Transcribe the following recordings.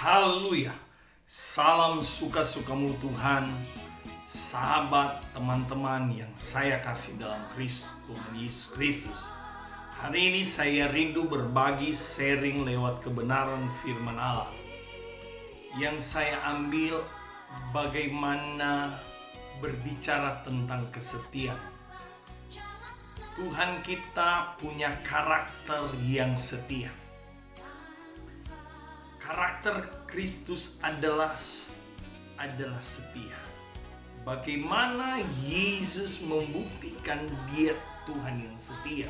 Haleluya. Salam suka-sukamu Tuhan, sahabat, teman-teman yang saya kasih dalam Tuhan Yesus Kristus. Hari ini saya rindu berbagi sharing lewat kebenaran firman Allah. Yang saya ambil bagaimana berbicara tentang kesetiaan. Tuhan kita punya karakter yang setia. Karakter Kristus adalah setia. Bagaimana Yesus membuktikan Dia Tuhan yang setia?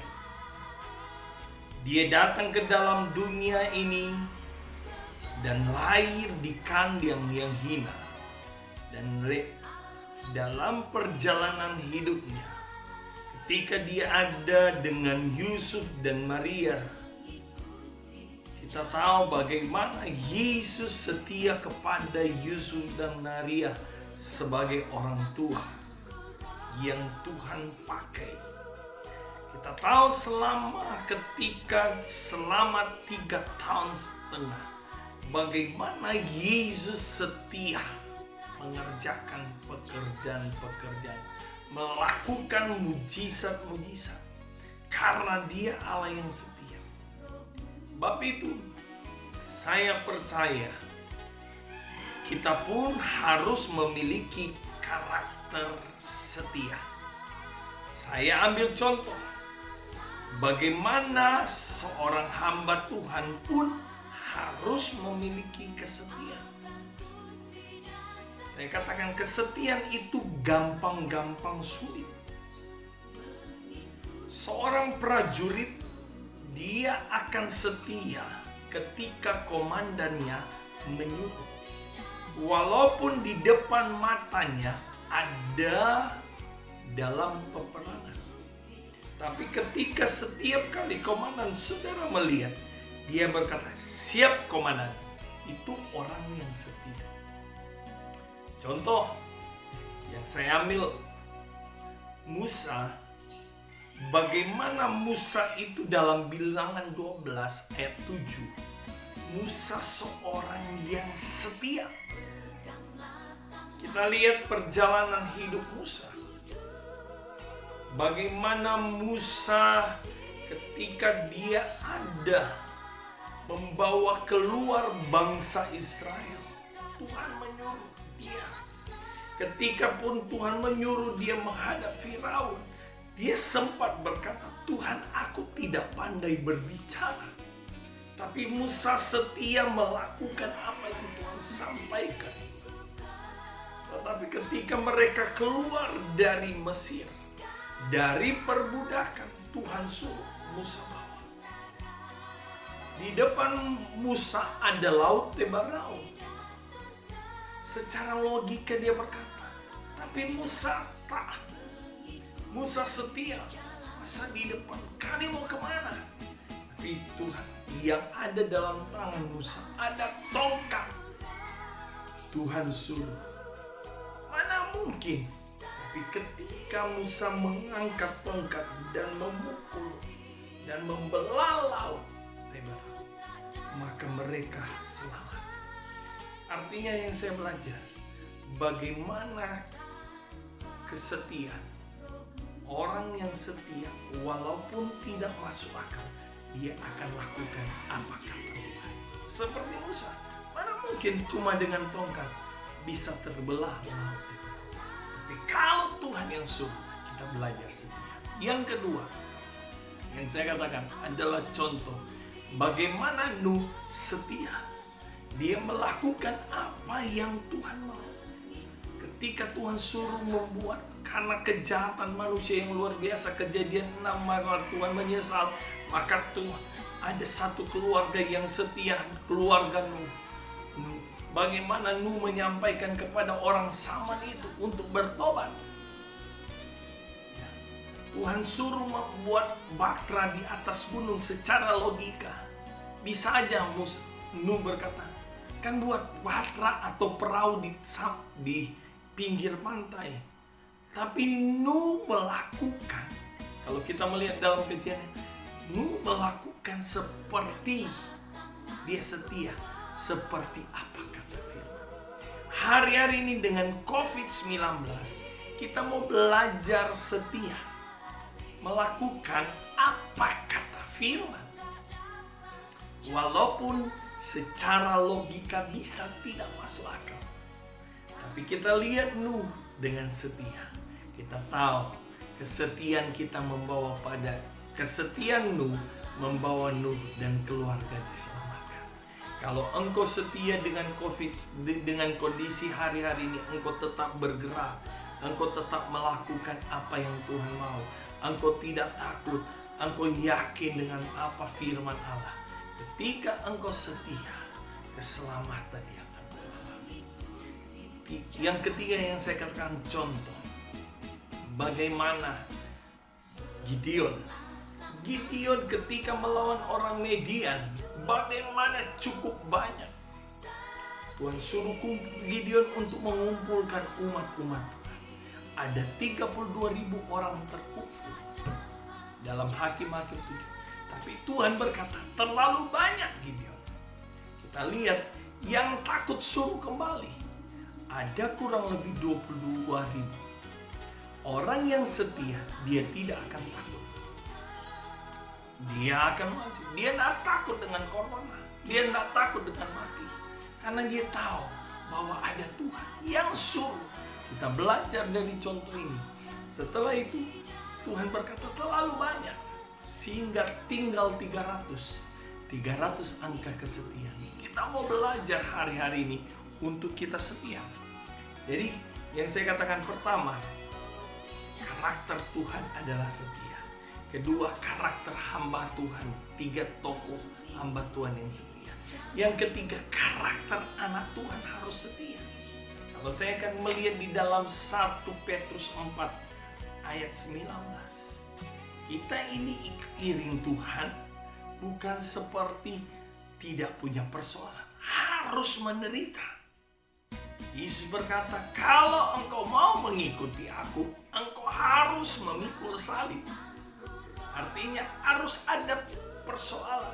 Dia datang ke dalam dunia ini dan lahir di kandang yang hina. Dan dalam perjalanan hidupnya, ketika Dia ada dengan Yusuf dan Maria, kita tahu bagaimana Yesus setia kepada Yusuf dan Maria sebagai orang tua yang Tuhan pakai. Kita tahu selama 3 tahun setengah bagaimana Yesus setia mengerjakan pekerjaan-pekerjaan, melakukan mujizat-mujizat karena Dia Allah yang setia. Sebab itu, saya percaya kita pun harus memiliki karakter setia. Saya ambil contoh bagaimana seorang hamba Tuhan pun harus memiliki kesetiaan. Saya katakan kesetiaan itu gampang-gampang sulit. Seorang prajurit dia akan setia ketika komandannya menyuruh. Walaupun di depan matanya ada dalam peperangan. Tapi ketika setiap kali komandan saudara melihat, dia berkata, "Siap komandan." Itu orang yang setia. Contoh yang saya ambil Musa. Bagaimana Musa itu dalam Bilangan 12 ayat 7. Musa seorang yang setia. Kita lihat perjalanan hidup Musa. Bagaimana Musa ketika dia ada membawa keluar bangsa Israel. Tuhan menyuruh dia. Ketika pun Tuhan menyuruh dia menghadap Firaun, dia sempat berkata, "Tuhan, aku tidak pandai berbicara." Tapi Musa setia melakukan apa yang Tuhan sampaikan. Tetapi ketika mereka keluar dari Mesir, dari perbudakan, Tuhan suruh Musa bawa. Di depan Musa ada laut Tebarau. Secara logika dia berkata, tapi Musa taat. Musa setia, masa di depan, kali mau kemana? Tapi Tuhan yang ada dalam tangan Musa, ada tongkat. Tuhan suruh, mana mungkin? Tapi ketika Musa mengangkat tongkat dan memukul dan membelah laut Tebarau, maka mereka selamat. Artinya yang saya belajar, bagaimana kesetiaan. Orang yang setia walaupun tidak masuk akal, dia akan lakukan apa kata Tuhan. Seperti Musa, mana mungkin cuma dengan tongkat bisa terbelah laut itu. Tapi kalau Tuhan yang suruh, kita belajar setia. Yang kedua, yang saya katakan adalah contoh bagaimana Nuh setia. Dia melakukan apa yang Tuhan mau. Ketika Tuhan suruh membuat, karena kejahatan manusia yang luar biasa, Kejadian 6, maka Tuhan menyesal. Maka Tuhan ada satu keluarga yang setia, keluarga Nuh. Bagaimana Nuh menyampaikan kepada orang Saman itu untuk bertobat. Tuhan suruh membuat bahtera di atas gunung. Secara logika bisa aja Nuh berkata, kan buat bahtera atau perahu di pinggir pantai. Tapi Nuh melakukan, kalau kita melihat dalam kejadian, Nuh melakukan seperti dia setia. seperti apa kata firman. Hari-hari ini dengan COVID-19, kita mau belajar setia melakukan apa kata firman. Walaupun secara logika bisa tidak masuk akal, tapi kita lihat Nuh dengan setia. Kita tahu kesetiaan Nuh membawa Nuh dan keluarga diselamatkan. Kalau engkau setia dengan dengan kondisi hari-hari ini, engkau tetap bergerak, engkau tetap melakukan apa yang Tuhan mau, engkau tidak takut, engkau yakin dengan apa firman Allah. Ketika engkau setia, keselamatan yang akan kau alami. Yang ketiga yang saya katakan contoh, bagaimana Gideon ketika melawan orang Median, bagaimana cukup banyak Tuhan suruh Gideon untuk mengumpulkan umat-umat Tuhan. Ada 32.000 orang terkumpul dalam Hakim-Hakim 7. Tapi Tuhan berkata, terlalu banyak Gideon. Kita lihat yang takut suruh kembali. Ada kurang lebih 22.000. Orang yang setia, dia tidak akan takut. Dia akan maju. Dia tidak takut dengan corona. Dia tidak takut dengan mati. Karena dia tahu bahwa ada Tuhan yang suruh. Kita belajar dari contoh ini. Setelah itu, Tuhan berkata terlalu banyak. Sehingga tinggal 300 angka kesetiaan. Kita mau belajar hari-hari ini untuk kita setia. Jadi yang saya katakan pertama, karakter Tuhan adalah setia. Kedua, karakter hamba Tuhan. 3 tokoh hamba Tuhan yang setia. Yang ketiga, karakter anak Tuhan harus setia. Kalau saya akan melihat di dalam 1 Petrus 4 ayat 19. Kita ini iring Tuhan bukan seperti tidak punya persoalan, harus menderita. Yesus berkata, kalau engkau mau mengikuti aku, engkau harus memikul salib. Artinya harus ada persoalan,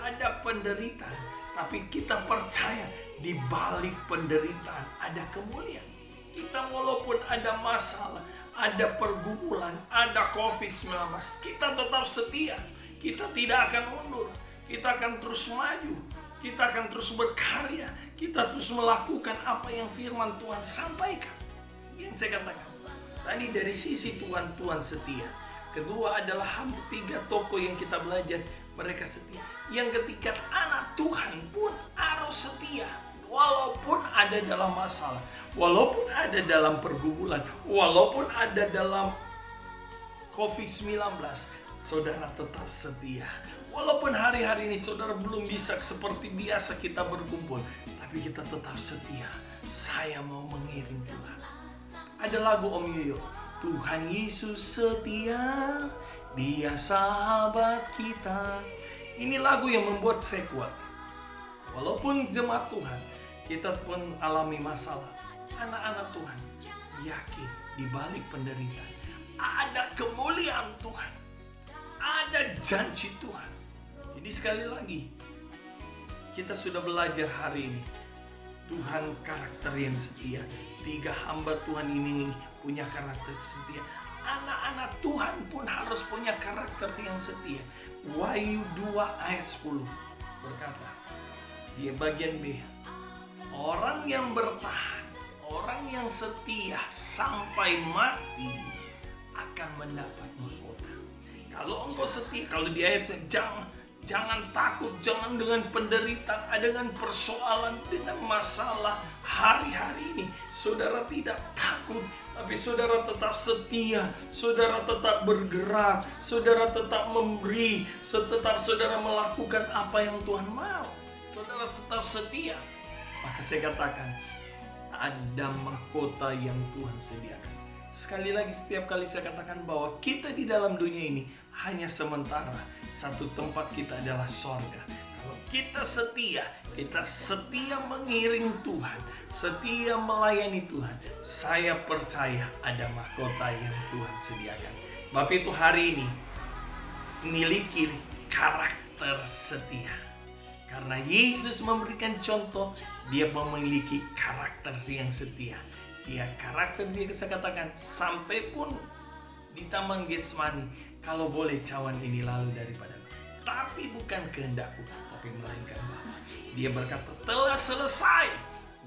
ada penderitaan. Tapi kita percaya di balik penderitaan ada kemuliaan. Kita walaupun ada masalah, ada pergumulan, ada COVID-19, kita tetap setia. Kita tidak akan mundur. Kita akan terus maju. Kita akan terus berkarya. Kita terus melakukan apa yang firman Tuhan sampaikan. Yang saya katakan tadi dari sisi Tuhan setia. Kedua adalah 3 tokoh yang kita belajar, mereka setia. Yang ketiga, anak Tuhan pun harus setia. Walaupun ada dalam masalah, walaupun ada dalam pergumulan, walaupun ada dalam COVID-19, saudara tetap setia. Walaupun hari-hari ini saudara belum bisa seperti biasa kita berkumpul, tapi kita tetap setia. Saya mau mengiring Tuhan. Ada lagu Om Yoyo, Tuhan Yesus setia, Dia sahabat kita. Ini lagu yang membuat saya kuat. Walaupun jemaat Tuhan, kita pun alami masalah. Anak-anak Tuhan yakin di balik penderitaan ada kemuliaan Tuhan, ada janji Tuhan. Jadi sekali lagi kita sudah belajar hari ini Tuhan karakter yang setia. 3 hamba Tuhan ini punya karakter setia. Anak-anak Tuhan pun harus punya karakter yang setia. Wahyu 2 ayat 10 berkata di bagian B, orang yang bertahan, orang yang setia sampai mati akan mendapat mahkota. Kalau engkau setia, kalau di ayat jangan takut, jangan dengan penderitaan, dengan persoalan, dengan masalah hari-hari ini. Saudara tidak takut, tapi saudara tetap setia, saudara tetap bergerak, saudara tetap memberi, tetap saudara melakukan apa yang Tuhan mau. Saudara tetap setia. Maka saya katakan, ada mahkota yang Tuhan sediakan. Sekali lagi, setiap kali saya katakan bahwa kita di dalam dunia ini hanya sementara. Satu tempat kita adalah sorga. Kalau kita setia mengiring Tuhan, setia melayani Tuhan, saya percaya ada mahkota yang Tuhan sediakan. Bapak itu hari ini miliki karakter setia. Karena Yesus memberikan contoh, dia memiliki karakter yang setia. Karakter dia saya katakan, sampai pun di Taman Getsemani, kalau boleh cawan ini lalu daripadaku, tapi bukan kehendakku, tapi melainkan Bapa. Dia berkata, telah selesai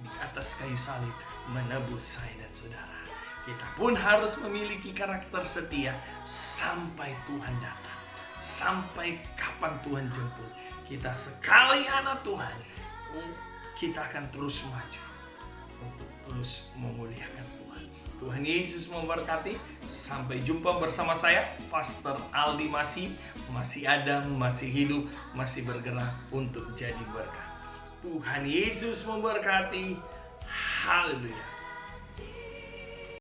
di atas kayu salib menebus saya dan saudara. Kita pun harus memiliki karakter setia sampai Tuhan datang. Sampai kapan Tuhan jemput. Kita sekali anak Tuhan, kita akan terus maju untuk terus memuliakan Tuhan. Tuhan Yesus memberkati. Sampai jumpa bersama saya, Pastor Aldi masih ada, masih hidup, masih bergerak untuk jadi berkat. Tuhan Yesus memberkati. Haleluya.